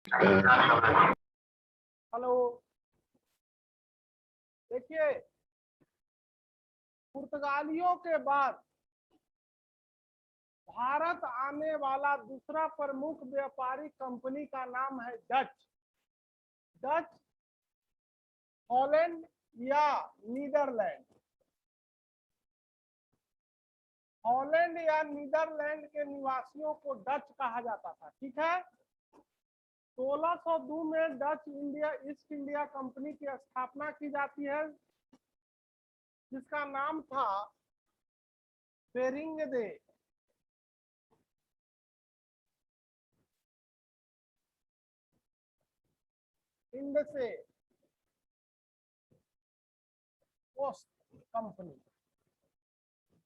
Hello, देखिए, पुर्तगालियों के बाद भारत आने वाला दूसरा प्रमुख व्यापारिक कंपनी का नाम है डच। डच, हॉलैंड या नीदरलैंड। हॉलैंड या नीदरलैंड के निवासियों को डच कहा जाता था। ठीक है। 1602 में डच ईस्ट इंडिया कंपनी की स्थापना की जाती है, जिसका नाम था बेरिंगदे। इंड से ओस्ट company.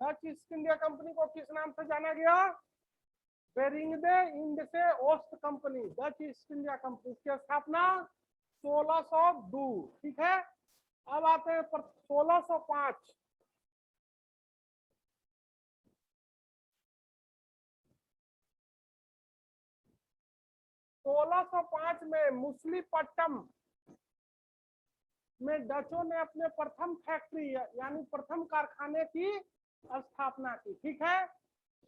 Dutch East India company को किस नाम से जाना गया? बेरिंगदे इंड से ओस्ट company, Dutch East India company की स्थापना 1602। ठीक है। अब आते हैं 1605। 1605 में मुसलीपट्टम में डचों ने अपने प्रथम फैक्ट्री यानी प्रथम कारखाने की स्थापना की। ठीक है।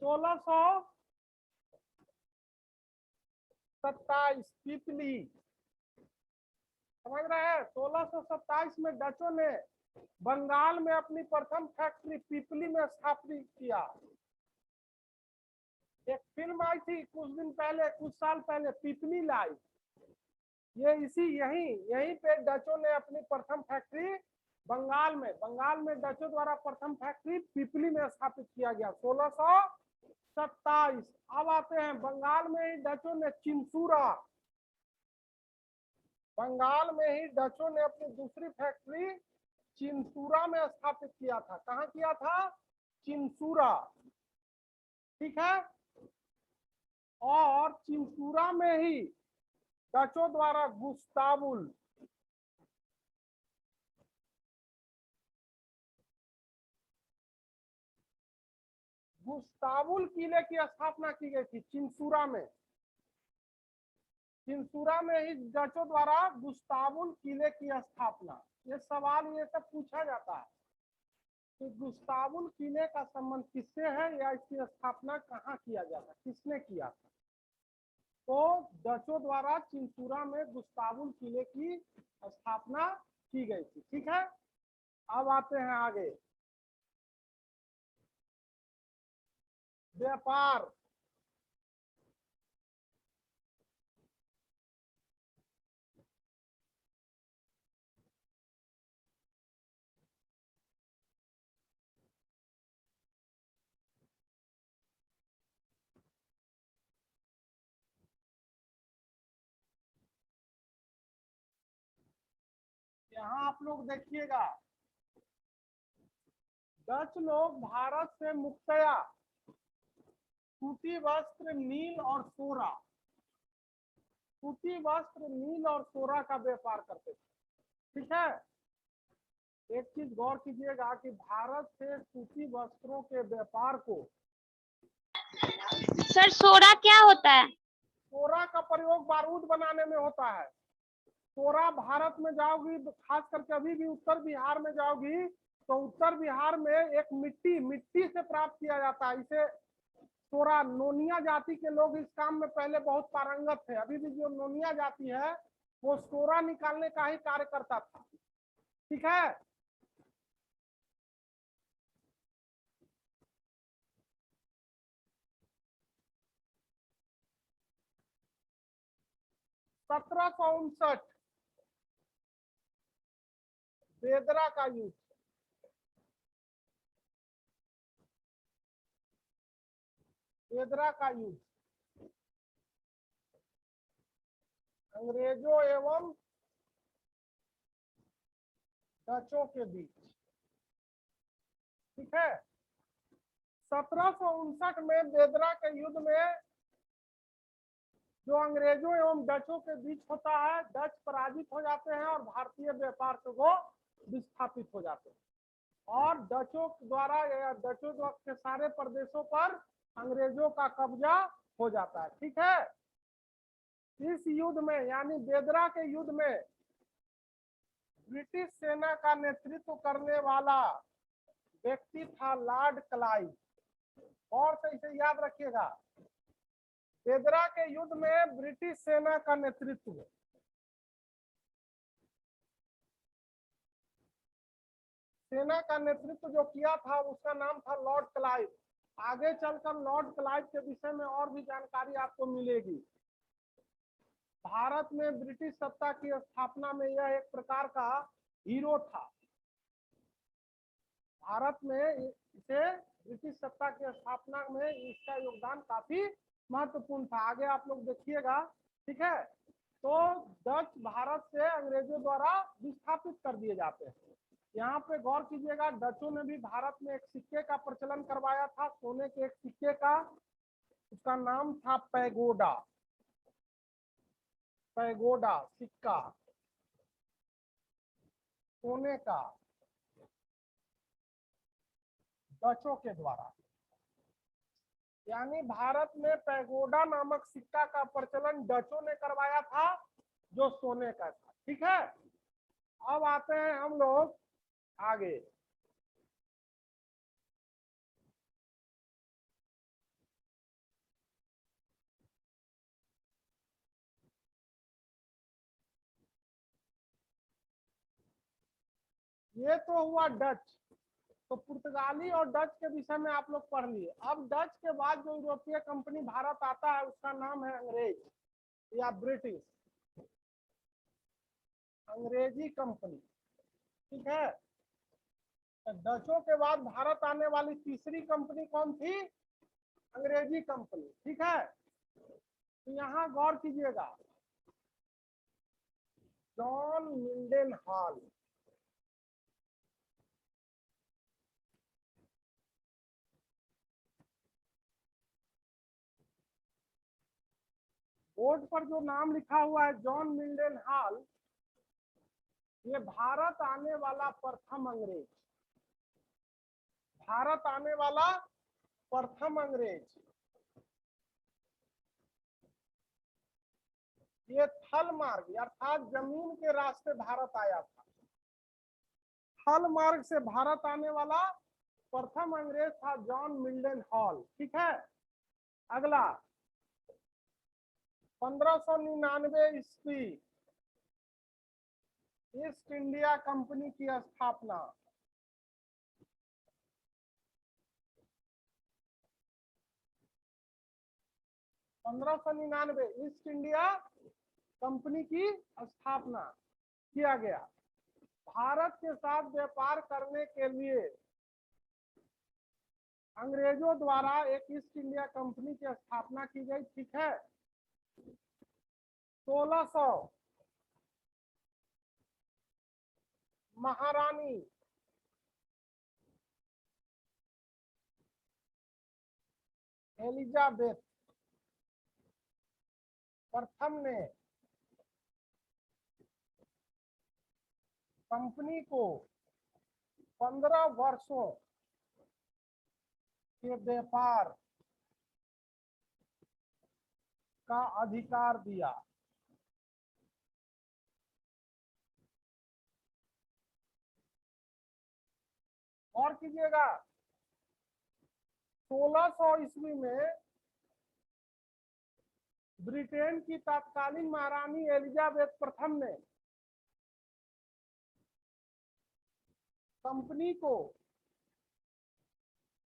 1627 पीपली, समझ रहे हैं? 1627 में डचों ने बंगाल में अपनी प्रथम फैक्ट्री पीपली में स्थापित किया। एक फिल्म आई थी कुछ दिन पहले, कुछ साल पहले, पीपली लाइव। ये यहीं पे डचों ने अपनी प्रथम फैक्ट्री बंगाल में डचों द्वारा प्रथम फैक्ट्री पीपली में स्थापित किया गया 1627। अब आते हैं बंगाल में ही डचों ने बंगाल में ही डचों ने अपनी दूसरी फैक्ट्री चिंसूरा में स्थापित किया था। कहाँ किया था? चिंसूरा। ठीक है। और चिंसूरा में ही डचों द्वारा गुस्तावुल किले की स्थापना की गई थी चिंसूरा में। चिंसूरा में ही डचों द्वारा गुस्तावुल किले की स्थापना। ये सवाल ये सब पूछा जाता है कि गुस्तावुल किले का संबंध किससे है या इसकी स्थापना कहाँ किया जाता, किसने किया था? तो डचों द्वारा चिंसूरा में गुस्तावुल किले की स्थापना की गई थी। ठीक है। अब आते हैं आगे, व्यापार। यहाँ आप लोग देखिएगा, डच लोग भारत से मुख्यतया सूती वस्त्र, नील और सोरा, सूती वस्त्र, नील और सोरा का व्यापार करते थे। ठीक है। एक चीज गौर कीजिएगा कि भारत से सूती वस्त्रों के व्यापार को, सर सोरा क्या होता है? सोरा का प्रयोग बारूद बनाने में होता है। सोरा भारत में जाओगी, खास करके अभी भी उत्तर बिहार में जाओगी तो उत्तर बिहार में एक मिट्टी से प्राप्त किया जाता है। इसे सोरा, नोनिया जाति के लोग इस काम में पहले बहुत पारंगत थे। अभी भी जो नोनिया जाति है वो सोरा निकालने का ही कार्य करता था। ठीक है। सत्रह सौ 59 बेदरा का युद्ध। बेदरा का युद्ध अंग्रेजों एवं डचों के बीच। ठीक है। 1759 में बेदरा के युद्ध में जो अंग्रेजों एवं डचों के बीच होता है, डच पराजित हो जाते हैं और भारतीय व्यापार को विस्थापित हो जाते हैं और डचों द्वारा या डचों के सारे प्रदेशों पर अंग्रेजों का कब्जा हो जाता है। ठीक है। इस युद्ध में यानी बेदरा के युद्ध में ब्रिटिश सेना का नेतृत्व करने वाला व्यक्ति था लॉर्ड क्लाइव। और से इसे याद रखिएगा, बेदरा के युद्ध में ब्रिटिश सेना का नेतृत्व जो किया था उसका नाम था लॉर्ड क्लाइव। आगे चलकर लॉर्ड क्लाइव के विषय में और भी जानकारी आपको मिलेगी। भारत में ब्रिटिश सत्ता की स्थापना में यह एक प्रकार का हीरो था। भारत में इसे ब्रिटिश सत्ता की स्थापना में इसका योगदान काफी महत्वपूर्ण था। आगे आप लोग देखिएगा, ठीक है। तो डच भारत से अंग्रेजों द्वारा विस्थापित कर दिए जाते हैं। यहाँ पे गौर कीजिएगा, डचों ने भी भारत में एक सिक्के का प्रचलन करवाया था, सोने के एक सिक्के का। उसका नाम था पैगोडा। पैगोडा सिक्का सोने का, डचों के द्वारा। यानी भारत में पैगोडा नामक सिक्का का प्रचलन डचों ने करवाया था, जो सोने का था। ठीक है, अब आते हैं हम लोग आगे। ये तो हुआ डच। तो पुर्तगाली और डच के विषय में आप लोग पढ़ लिए। अब डच के बाद जो यूरोपीय कंपनी भारत आता है उसका नाम है अंग्रेज या ब्रिटिश, अंग्रेजी कंपनी। ठीक है, तो डचों के बाद भारत आने वाली तीसरी कंपनी कौन थी? अंग्रेजी कंपनी। ठीक है, तो यहाँ गौर कीजिएगा, जॉन मिल्डन हॉल। बोर्ड पर जो नाम लिखा हुआ है जॉन मिल्डन हॉल, ये भारत आने वाला प्रथम अंग्रेज, भारत आने वाला प्रथम अंग्रेज। ये थल मार्ग अर्थात जमीन के रास्ते भारत आया था। थल मार्ग से भारत आने वाला प्रथम अंग्रेज था जॉन मिल्डन हॉल। ठीक है, अगला 1599 ईस्वी ईस्ट इंडिया कंपनी की स्थापना। 1599 ईस्ट इंडिया कंपनी की स्थापना किया गया। भारत के साथ व्यापार करने के लिए अंग्रेजों द्वारा एक ईस्ट इंडिया कंपनी की स्थापना की गई। ठीक है, 1600 महारानी एलिजाबेथ प्रथम ने कंपनी को 15 वर्षों के व्यापार का अधिकार दिया। और कीजिएगा, 1600 ईस्वी में ब्रिटेन की तत्कालीन महारानी एलिजाबेथ प्रथम ने कंपनी को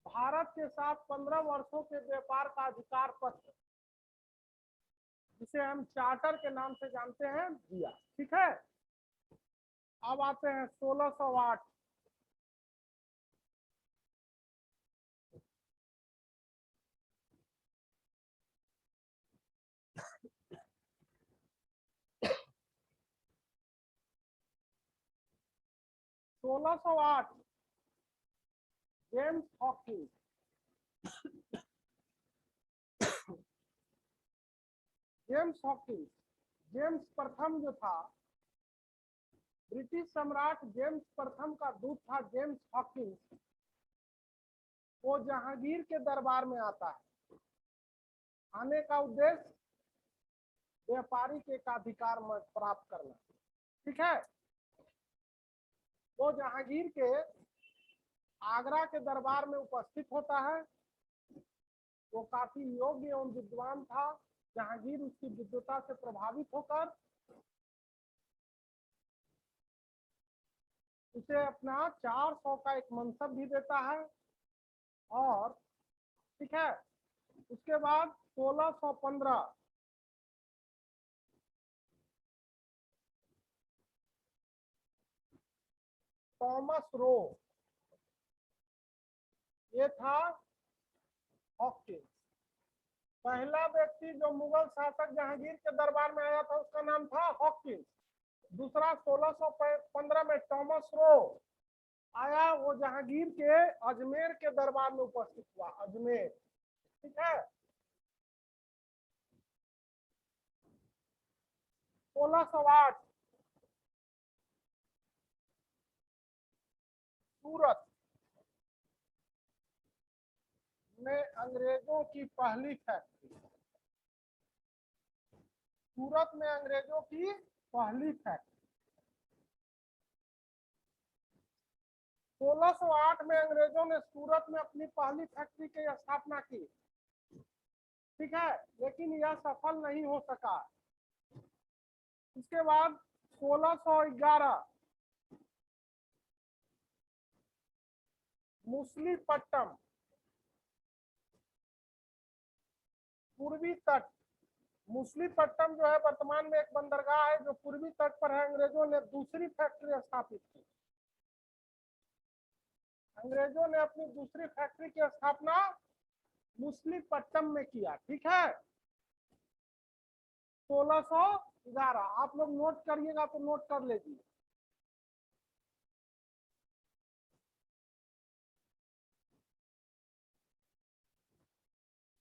भारत के साथ 15 वर्षों के व्यापार का अधिकार पत्र, जिसे हम चार्टर के नाम से जानते हैं, दिया। ठीक है, अब आते हैं 1608। James Hawkins. James Hawkins, James प्रथम जो था, ब्रिटिश सम्राट जेम्स प्रथम का दूत था जेम्स हॉकिंस। वो जहांगीर के दरबार में आता है। आने का उद्देश्य व्यापारिक एकाधिकार प्राप्त करना। ठीक है, वो जहांगीर के आगरा के दरबार में उपस्थित होता है। वो काफी योग्य एवं विद्वान था। जहांगीर उसकी विद्वता से प्रभावित होकर उसे अपना 400 का एक मनसब भी देता है। और ठीक है, उसके बाद 1615 थॉमस रो, ये था हॉकिंस। पहला व्यक्ति जो मुगल शासक जहांगीर के दरबार में आया था उसका नाम था हॉकिंस। दूसरा 1615 में थॉमस रो आया, वो जहांगीर के अजमेर के दरबार में उपस्थित हुआ, अजमेर। ठीक है, 1608 सूरत में अंग्रेजों की पहली फैक्ट्री, सूरत में अंग्रेजों की पहली फैक्ट्री। 1608 में अंग्रेजों ने सूरत में अपनी पहली फैक्ट्री की स्थापना की। ठीक है, लेकिन यह सफल नहीं हो सका। इसके बाद 1611 मुसलीपट्टम, पूर्वी तट। मुसलीपट्टम जो है वर्तमान में एक बंदरगाह है जो पूर्वी तट पर है। अंग्रेजों ने दूसरी फैक्ट्री स्थापित की। अंग्रेजों ने अपनी दूसरी फैक्ट्री की स्थापना मुसलीपट्टम में किया। ठीक है, 1611। आप लोग नोट करिएगा तो नोट कर लीजिए।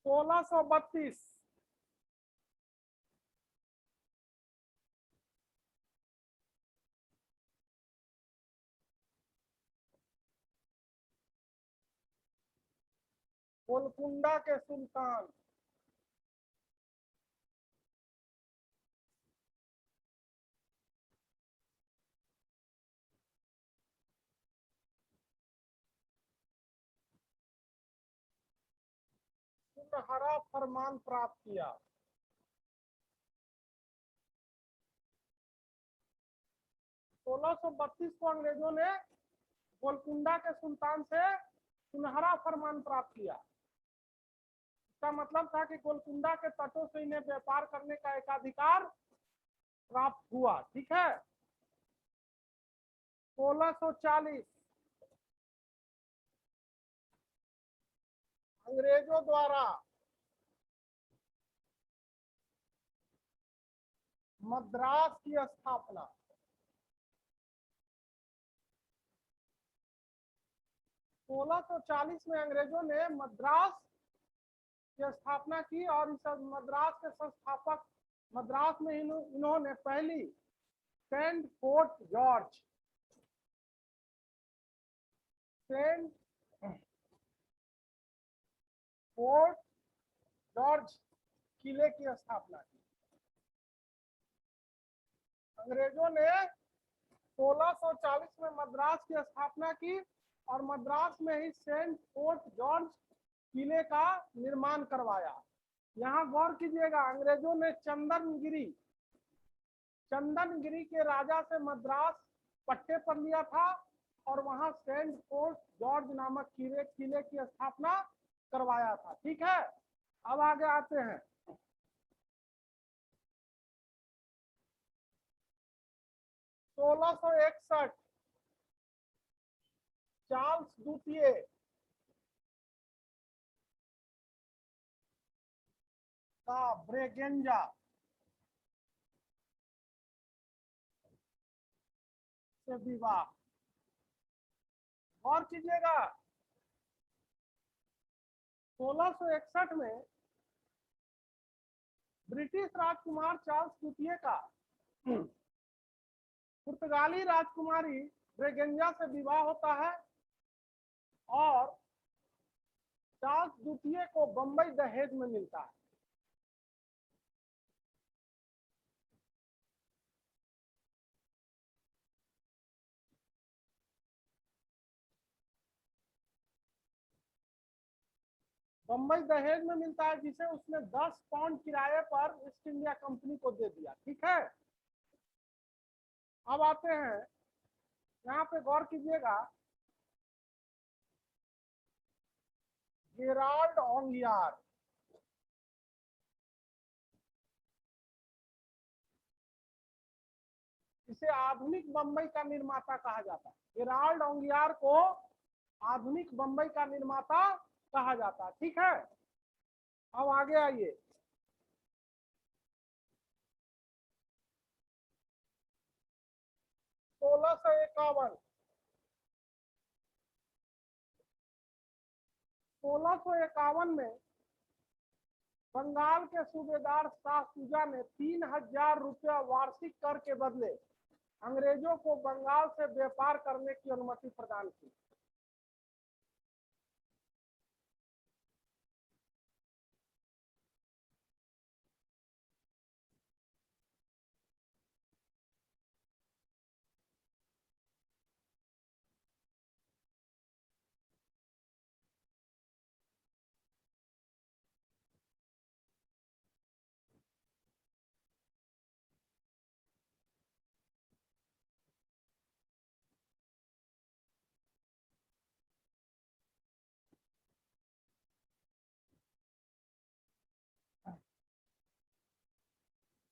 1632 गोलकुंडा के सुल्तान, सुनहरा फरमान प्राप्त किया। 1632 को अंग्रेजों ने गोलकुंडा के सुल्तान से सुनहरा फरमान प्राप्त किया। इसका मतलब था कि गोलकुंडा के तटों से इन्हें व्यापार करने का एकाधिकार प्राप्त हुआ। ठीक है, 1640 अंग्रेजों द्वारा मद्रास की स्थापना। 1640 में अंग्रेजों ने मद्रास की स्थापना की और इस मद्रास के संस्थापक, मद्रास में इन्होंने पहली Saint Fort George, Saint Fort George किले की स्थापना की। अंग्रेजों ने 1640 में मद्रास की स्थापना की और मद्रास में ही सेंट फोर्ट जॉर्ज किले का निर्माण करवाया। यहाँ गौर कीजिएगा, अंग्रेजों ने चंदनगिरी के राजा से मद्रास पट्टे पर लिया था और वहां सेंट फोर्ट जॉर्ज नामक किले की स्थापना करवाया था। ठीक है, अब आगे आते हैं। 1661 चार्ल्स द्वितीय का ब्रेगेंजा से विवाह। गौर कीजिएगा, 1661 में ब्रिटिश राजकुमार चार्ल्स द्वितीय का पुर्तगाली राजकुमारी ब्रेगेंजा से विवाह होता है और चार्ल्स द्वितीय को बंबई दहेज में मिलता है। बम्बई दहेज में मिलता है, जिसे उसने 10 पाउंड किराए पर ईस्ट इंडिया कंपनी को दे दिया। ठीक है, अब आते हैं, यहाँ पे गौर कीजिएगा, गेराल्ड ओंगियार, इसे आधुनिक बम्बई का निर्माता कहा जाता है। गेराल्ड ओंगियार को आधुनिक बम्बई का निर्माता कहा जाता है। ठीक है, अब आगे आइए, 1651, 1651 में बंगाल के सूबेदार शाह शुजा ने 3000 रुपया वार्षिक कर के बदले अंग्रेजों को बंगाल से व्यापार करने की अनुमति प्रदान की।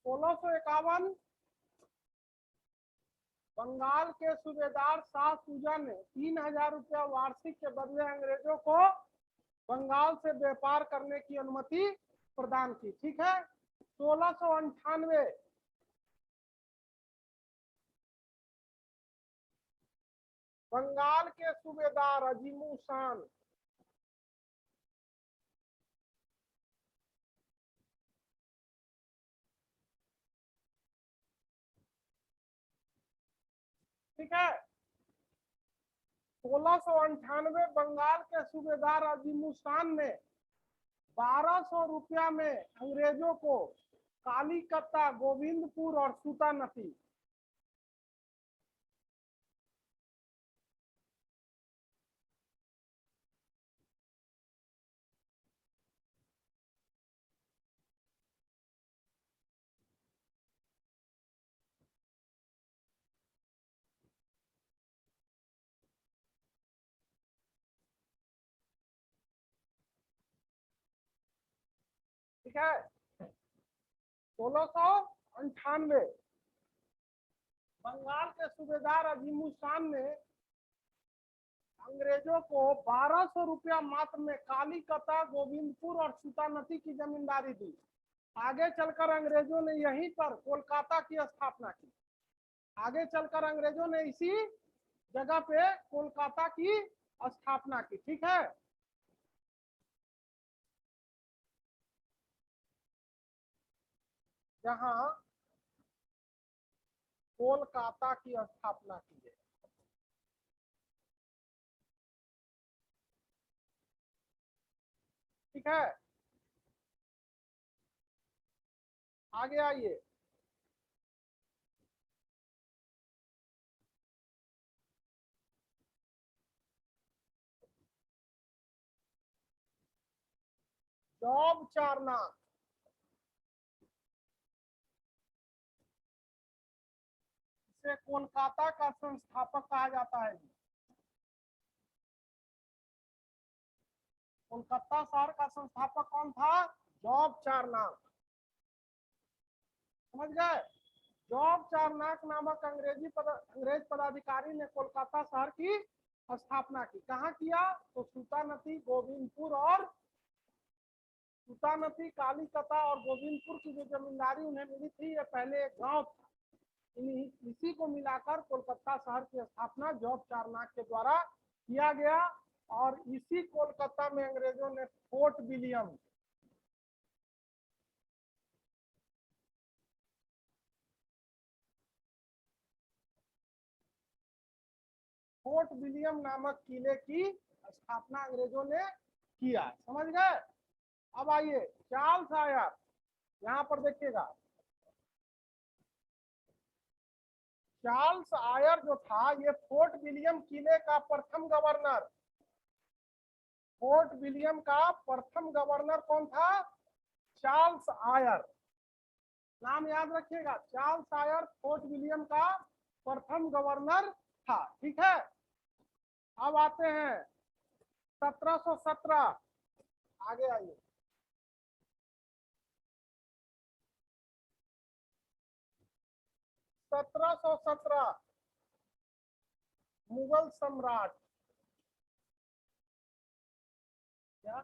सोलह सौ इक्यावन, बंगाल के सूबेदार शाह शुजा ने 3000 रुपया वार्षिक के बदले अंग्रेजों को बंगाल से व्यापार करने की अनुमति प्रदान की। ठीक है, 1698, बंगाल के सूबेदार अजीमुल शान ठीक है, 1698 बंगाल के सूबेदार अजीमुल शान ने 1200 रुपया में अंग्रेजों को कालीकत्ता, गोविंदपुर और सूतानती ठीक है, 1698 बंगाल के सूबेदार अजीमुल शान ने अंग्रेजों को 1200 रुपया मात्र में कालीकता, गोविंदपुर और सूतानती की जमींदारी दी। आगे चलकर अंग्रेजों ने यहीं पर कोलकाता की स्थापना की। आगे चलकर अंग्रेजों ने इसी जगह पे कोलकाता की स्थापना की। ठीक है, जहां कोलकाता की स्थापना की है। ठीक है, आगे आइए, जॉब चारनाक, इसे कोलकाता का संस्थापक कहा जाता है। कोलकाता शहर का संस्थापक कौन था? जॉब चारनाक। समझ गए? जॉब चारनाक नामक अंग्रेज पदाधिकारी ने कोलकाता शहर की स्थापना की। कहाँ किया? तो सूतानती, गोविंदपुर और सूतानती, कालीकता और गोविंदपुर की जो जमींदारी उन्हें मिली थी, ये पहले एक गांव था। इसी को मिलाकर कोलकाता शहर की स्थापना जॉब चारनाक के द्वारा किया गया। और इसी कोलकाता में अंग्रेजों ने फोर्ट विलियम नामक किले की स्थापना अंग्रेजों ने किया। समझ गए? अब आइए, चार्ल्स आयर, यहाँ पर देखिएगा, चार्ल्स आयर जो था, ये फोर्ट विलियम किले का प्रथम गवर्नर फोर्ट विलियम का प्रथम गवर्नर कौन था? Charles Eyre. नाम याद रखिएगा, चार्ल्स आयर फोर्ट विलियम का प्रथम गवर्नर था। ठीक है, अब आते हैं 1717। आगे आइए। 1717 मुगल सम्राट। क्या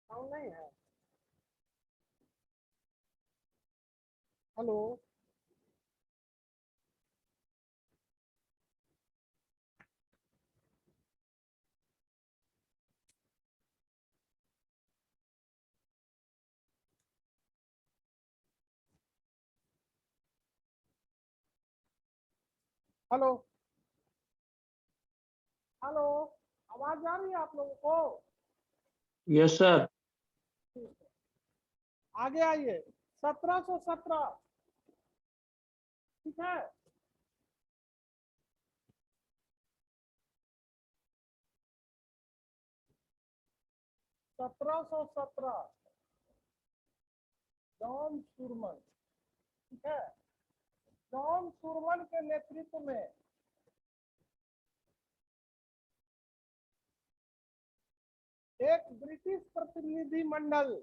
साउंड नहीं है? हेलो, हेलो, हेलो, आवाज आ रही है आप लोगों को? Yes sir. ठीक है, आगे आइए। 1717। ठीक है, 1717 जॉन सुरमन। ठीक है, जॉन सुरमन के नेतृत्व में एक ब्रिटिश प्रतिनिधि मंडल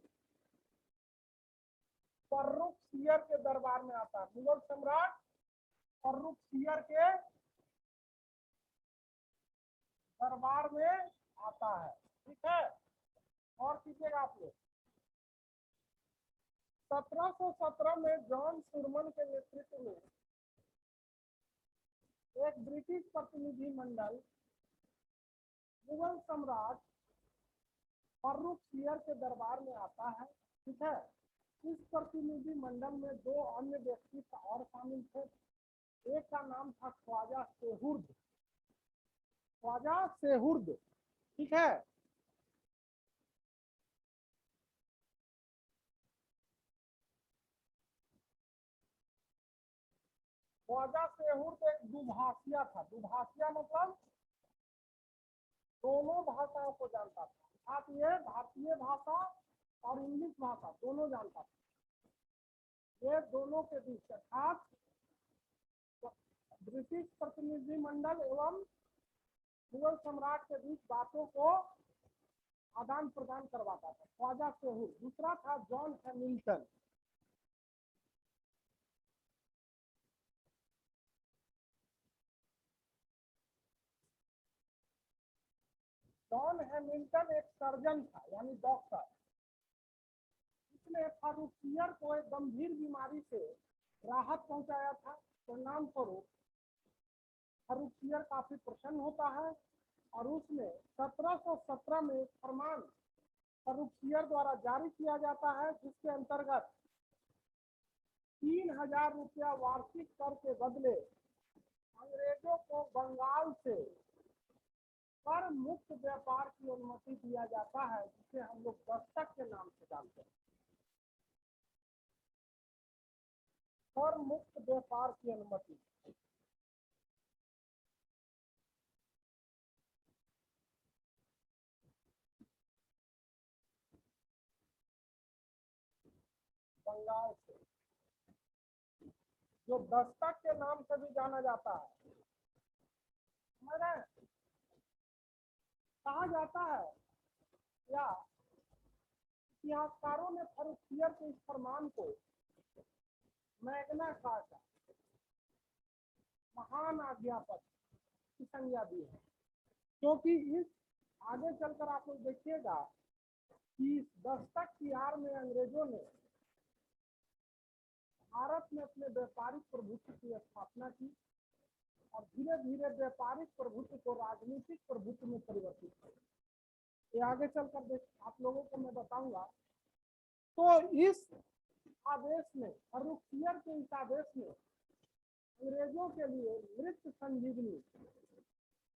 फर्रुख सियर के दरबार में आता है। मुगल सम्राट फर्रुख सियर के दरबार में आता है। ठीक है, और कीजिएगा आप लोग। 1717 में जॉन सुरमन के नेतृत्व में एक ब्रिटिश प्रतिनिधि मंडल मुगल सम्राट फर्रुख सियर के दरबार में आता है। ठीक है, इस प्रतिनिधि मंडल में दो अन्य व्यक्ति और शामिल थे। एक का नाम था ख्वाजा सेहुर्द। ख्वाजा सेहुर्द। ठीक है, ख्वाजा सेहुर्द एक दुभाषिया था। दुभाषिया मतलब दोनों भाषाओं को जानता था। आप ये भारतीय भाषा और इंग्लिश भाषा दोनों जानता था। ये दोनों के बीच अर्थात ब्रिटिश प्रतिनिधि मंडल एवं मुगल सम्राट के बीच बातों को आदान प्रदान करवाता था ख्वाजा सेहुर्द। दूसरा था जॉन हैमिल्टन। जॉन हैमिल्टन एक सर्जन था, यानी डॉक्टर। इसने फर्रुख सियर को एक गंभीर बीमारी से राहत पहुंचाया था। परिणाम स्वरूप फर्रुख सियर काफी प्रसन्न होता है और उसने 1717 में एक फरमान फर्रुख सियर द्वारा जारी किया जाता है, जिसके अंतर्गत 3000 रुपया वार्षिक कर के बदले अंग्रेजों को बंगाल से कर मुक्त व्यापार की अनुमति दिया जाता है, जिसे हम लोग दस्तक के नाम से जानते हैं। कर मुक्त व्यापार की अनुमति। बंगाल से, जो दस्तक के नाम से भी जाना जाता है। मैंने कहा जाता है या इतिहासकारों ने फर्रुख सियर के इस फरमान को मैग्ना कार्टा, महान आज्ञापत्र की संज्ञा दी है, क्योंकि इस आगे चलकर आप लोग देखिएगा कि इस दस्तक की आड़ में अंग्रेजों ने भारत में अपने व्यापारिक प्रभुत्व की स्थापना की और धीरे धीरे व्यापारिक प्रभुत्व को राजनीतिक प्रभुत्व में परिवर्तित किया। ये आगे चलकर देख आप लोगों को मैं बताऊंगा। तो इस आदेश में, फर्रुख सियर के इस आदेश में अंग्रेजों के लिए मृत संजीवनी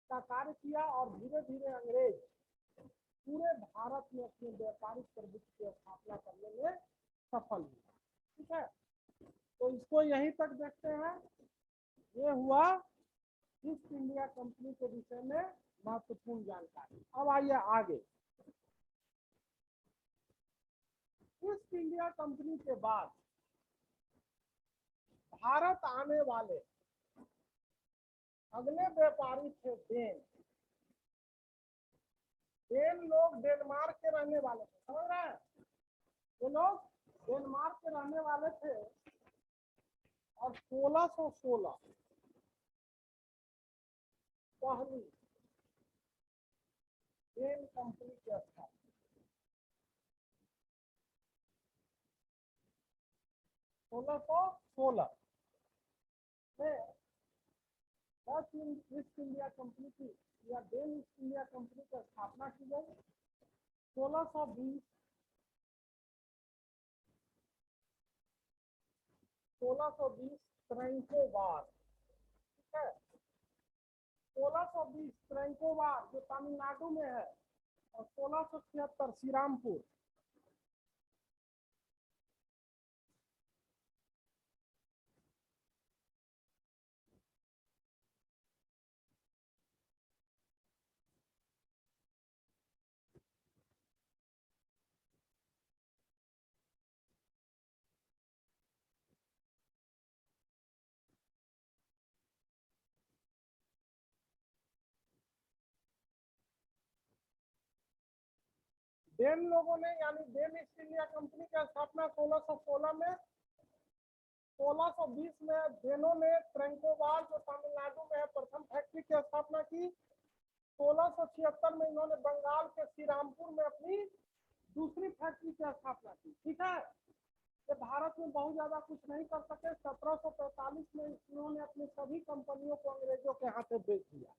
का कार्य किया और धीरे धीरे अंग्रेज पूरे भारत में अपने व्यापारिक प्रभुत्व की स्थापना करने में सफल हुए। ठीक है, तो इसको यहीं तक देखते हैं। ये हुआ ईस्ट इंडिया कंपनी के विषय में महत्वपूर्ण जानकारी। अब आइए आगे। ईस्ट इंडिया कंपनी के बाद भारत आने वाले अगले व्यापारी थे डेन। डेन लोग डेनमार्क के रहने वाले थे, समझ रहे हैं? ये लोग डेनमार्क के रहने वाले थे और 1616 पहली डेन कंपनी की स्थापना। 1616 में डच ईस्ट इंडिया कंपनी की या डेन ईस्ट इंडिया कंपनी की स्थापना की गई। 1620 ट्रैंकोबार, ठीक है, 1620 ट्रैंकोबार जो तमिलनाडु में है, और 1676 श्रीरामपुर। डेन लोगों ने यानी डेन ईस्ट इंडिया कंपनी की स्थापना 1616 में। 1620 में डेनों ने ट्रैंकोबार जो तमिलनाडु में है प्रथम फैक्ट्री की स्थापना की। 1676 में इन्होंने बंगाल के श्रीरामपुर में अपनी दूसरी फैक्ट्री की स्थापना की, ठीक है। ये भारत में बहुत ज्यादा कुछ नहीं कर सके। 1745 में इन्होंने अपनी सभी कंपनियों को अंग्रेजों के हाथे बेच दिया।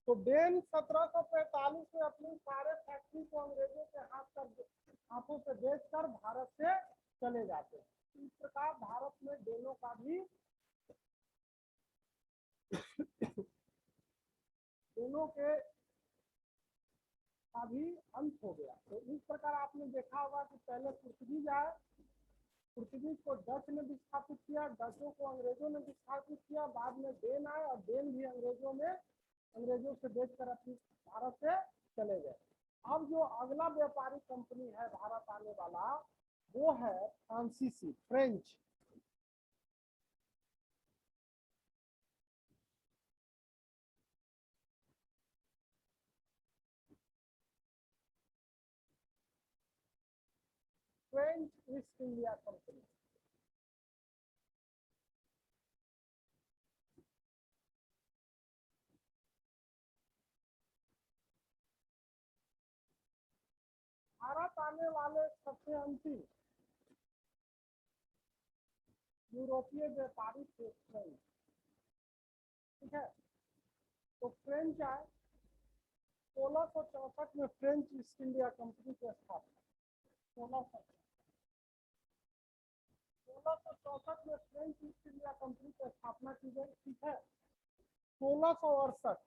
तो डेन 1745 में अपनी सारे फैक्ट्री को अंग्रेजों के हाथों से बेचकर भारत से चले जाते हैं। इस प्रकार भारत में डेनों का भी डेनों के का भी अंत हो गया। तो इस प्रकार आपने देखा होगा कि पहले पुर्तगीज आए, पुर्तगीज को डच ने विस्थापित किया, डचों को अंग्रेजों ने विस्थापित किया, बाद में डेन आए और डेन भी अंग्रेजों से बेचकर अपनी भारत से चले गए। अब जो अगला व्यापारी कंपनी है भारत आने वाला वो है फ्रांसीसी, French. French east India company. Bharat आने वाले सबसे अंतिम यूरोपीय व्यापारी थे फ्रेंच, ठीक है। तो फ्रेंच आए 1664 में फ्रेंच ईस्ट इंडिया कंपनी की स्थापना। 1664 में फ्रेंच ईस्ट इंडिया कंपनी की स्थापना की गई, ठीक है। 1668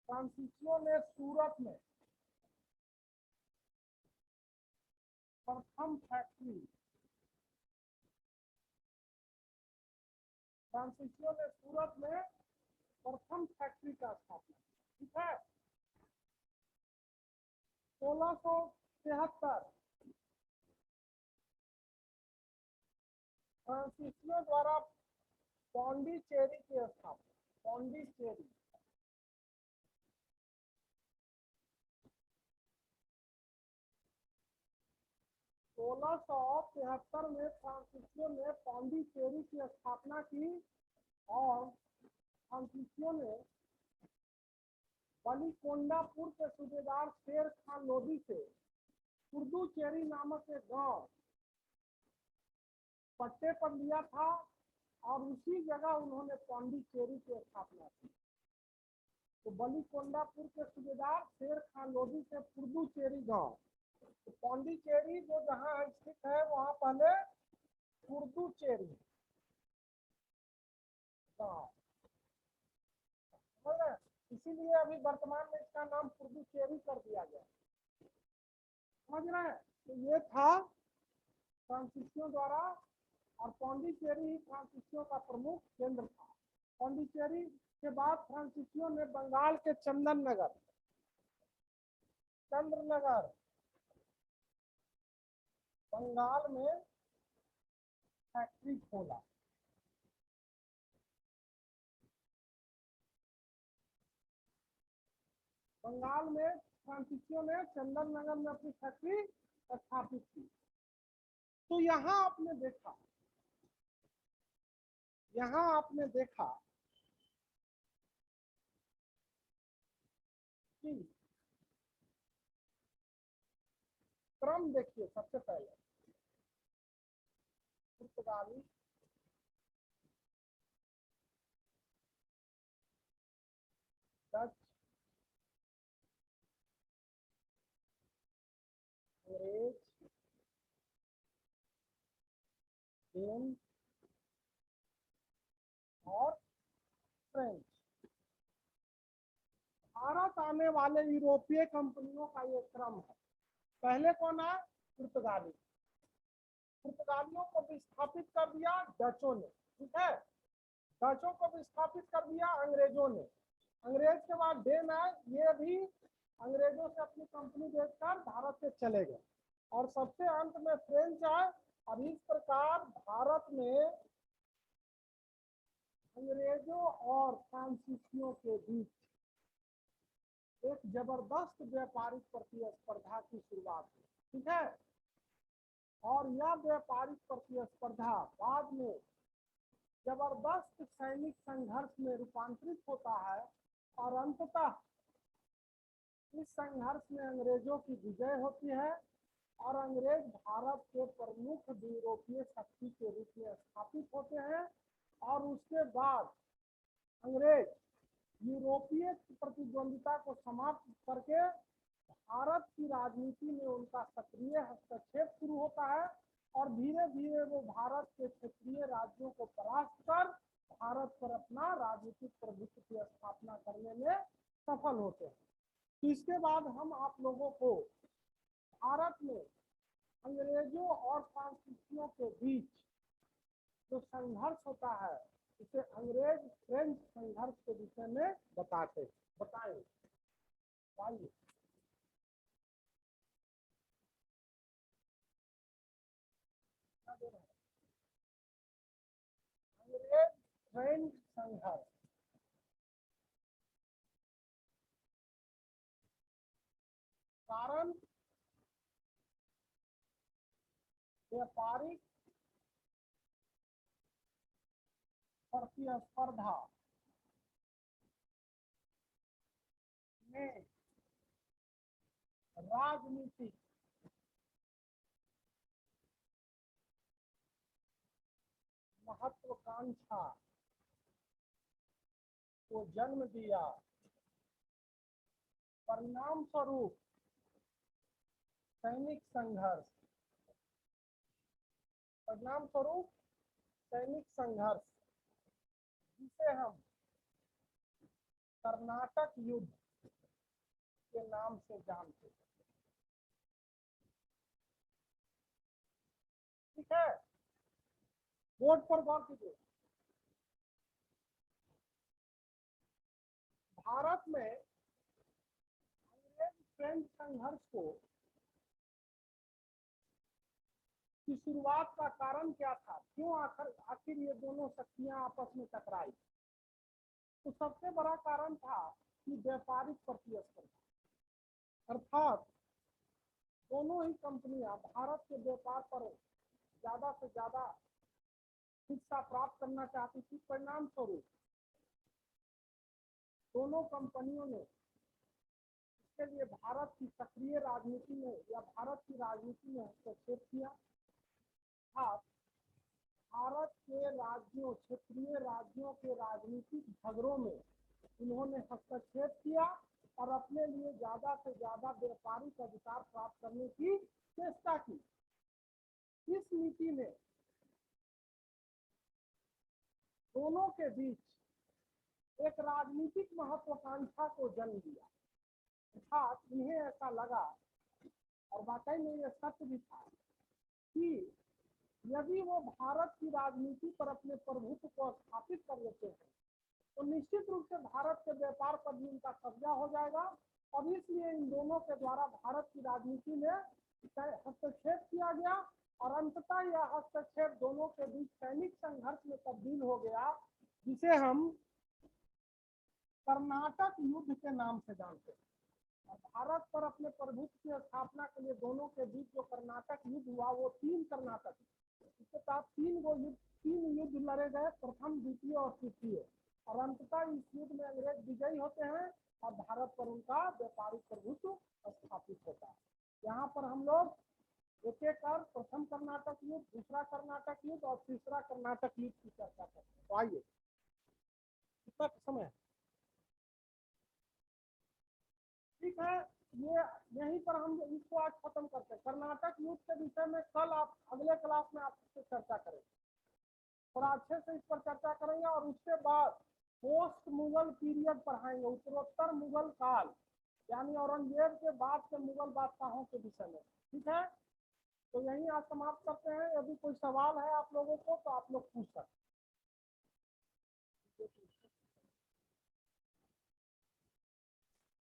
फ्रांसीसियों ने सूरत में प्रथम फैक्ट्री, फ्रांसीसियों ने सूरत में प्रथम फैक्ट्री का स्थापना, ठीक है। 1673 फ्रांसीसियों द्वारा पौंडीचेरी की स्थापना, पौंडीचेरी। 1673 में फ्रांसीसियों ने पौंडीचेरी की स्थापना की और फ्रांसीसियों ने बलिकोंडापुर के सूबेदार शेर खान लोधी से पुडुचेरी नामक एक गांव पट्टे पर लिया था और उसी जगह उन्होंने पौंडीचेरी की स्थापना की। तो बलिकोंडापुर के सूबेदार शेर खान लोधी से पुडुचेरी गांव तो पौंडीचेरी जो जहाँ स्थित है वहां पहले पुडुचेरी गाँव, समझ रहे हैं? इसीलिए अभी वर्तमान में इसका नाम पुडुचेरी कर दिया गया, समझ रहे हैं? तो ये था फ्रांसीसियों द्वारा, और पौंडीचेरी ही फ्रांसीसियों का प्रमुख केंद्र था। पौंडीचेरी के बाद फ्रांसीसियों ने बंगाल के चंद्रनगर बंगाल में फैक्ट्री खोला। बंगाल में फ्रांसीसियों ने चंद्रनगर में अपनी फैक्ट्री स्थापित की। तो यहाँ आपने देखा कि क्रम देखिए, सबसे पहले पुर्तगाली, डच, अंग्रेज, डेन और फ्रेंच। भारत आने वाले यूरोपीय कंपनियों का ये क्रम है। पहले कौन है? पुर्तगाली। पुर्तगालियों को विस्थापित कर दिया डचों ने, ठीक है? डचों को विस्थापित कर दिया अंग्रेजों ने। अंग्रेज के बाद डेन आए, ये भी अंग्रेजों से अपनी कंपनी देखकर भारत से चले गए। और सबसे अंत में फ्रेंच आए। और इस प्रकार भारत में अंग्रेजों और फ्रांसीसियों के बीच एक जबरदस्त व्यापारिक प्रतिस्पर्धा की शुरुआत हुई, ठीक है? और यह व्यापारिक प्रतिस्पर्धा बाद में जबरदस्त सैनिक संघर्ष में रूपांतरित होता है, और अंततः इस संघर्ष में अंग्रेजों की विजय होती है, और अंग्रेज भारत के प्रमुख यूरोपीय शक्ति के रूप में स्थापित होते हैं। और उसके बाद अंग्रेज यूरोपीय प्रतिद्वंदिता को समाप्त करके भारत की राजनीति में उनका सक्रिय हस्तक्षेप शुरू होता है, और धीरे धीरे वो भारत के क्षेत्रीय राज्यों को परास्त कर भारत पर अपना राजनीतिक प्रभुत्व की स्थापना करने में सफल होते हैं। तो इसके बाद हम आप लोगों को भारत में अंग्रेजों और फ्रांसीसियों के बीच जो संघर्ष होता है, इसे अंग्रेज फ्रेंच संघर्ष के विषय में बताएंगे। अंग्रेज फ्रेंच संघर्ष कारण व्यापारिक प्रतिस्पर्धा में राजनीतिक महत्वाकांक्षा को जन्म दिया। परिणाम स्वरूप सैनिक संघर्ष, जिसे हम कर्नाटक युद्ध के नाम से जानते हैं, ठीक है? बोर्ड पर गौर कीजिए। भारत में अंग्रेज फ्रेंच संघर्ष की शुरुआत का कारण क्या था? क्यों आखिर ये दोनों शक्तियां आपस में टकराई? तो सबसे बड़ा कारण था कि व्यापारिक प्रतिस्पर्धा, अर्थात दोनों ही कंपनियां भारत के व्यापार पर ज्यादा से ज्यादा हिस्सा प्राप्त करना चाहती थी। परिणाम स्वरूप दोनों कंपनियों ने इसके लिए भारत की सक्रिय राजनीति में या भारत की राजनीति में हस्तक्षेप किया। भारत के राज्यों, क्षेत्रीय राज्यों के राजनीतिक झगड़ों में इन्होंने हस्तक्षेप किया, और अपने लिए ज्यादा से ज्यादा व्यापारिक अधिकार प्राप्त करने की चेष्टा की। इस नीति ने दोनों के बीच एक राजनीतिक महत्वाकांक्षा को जन्म दिया। अर्थात इन्हें ऐसा लगा, और वाकई में यह सत्य भी था, कि यदि वो भारत की राजनीति पर अपने प्रभुत्व को स्थापित कर लेते हैं तो निश्चित रूप से भारत के व्यापार पर भी उनका कब्जा हो जाएगा। और इसलिए इन दोनों के द्वारा भारत की राजनीति में हस्तक्षेप किया गया और अंततः यह हस्तक्षेप दोनों के बीच सैनिक संघर्ष में तब्दील हो गया, जिसे हम कर्नाटक युद्ध के नाम से जानते हैं। और भारत पर अपने प्रभुत्व की स्थापना के लिए दोनों के बीच जो कर्नाटक युद्ध हुआ वो 3 कर्नाटक, इसके साथ 3 युद्ध लड़े गए, प्रथम, द्वितीय और तृतीय। और अंततः इस युद्ध में अंग्रेज विजयी होते हैं और भारत पर उनका व्यापारिक प्रभुत्व स्थापित होता है। यहाँ पर हम लोग एक एक कर प्रथम कर्नाटक युद्ध, दूसरा कर्नाटक युद्ध और तीसरा कर्नाटक युद्ध की चर्चा करते हैं। तो आइए, कितना समय है? ठीक है, ये यहीं पर हम इसको आज खत्म करते हैं। कर्नाटक युद्ध के विषय में कल आप अगले क्लास में आपसे चर्चा करेंगे, थोड़ा अच्छे से इस पर चर्चा करेंगे। और उसके बाद पोस्ट मुगल पीरियड पढ़ाएंगे, उत्तरोत्तर मुगल काल, यानी औरंगजेब के बाद के मुगल बादशाहों के विषय में। ठीक है, तो यहीं आज समाप्त करते हैं। यदि कोई सवाल है आप लोगों को तो आप लोग पूछ सकते हैं।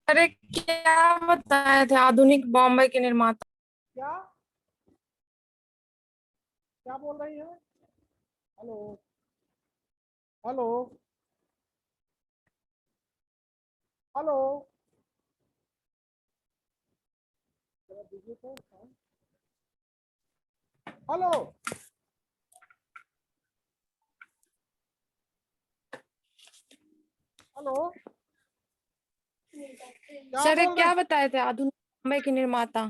अरे क्या बताए थे आधुनिक बॉम्बे के निर्माता? क्या क्या बोल रही है? Hello hello hello, hello, hello, sir क्या बताए थे आधुनिक बॉम्बे के निर्माता?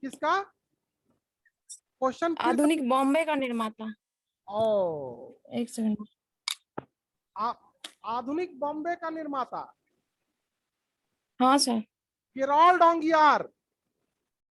किसका क्वेश्चन? आधुनिक बॉम्बे का निर्माता। ओ, एक सेकंड। आधुनिक बॉम्बे का निर्माता हाँ सर। किरोल डोंगियार।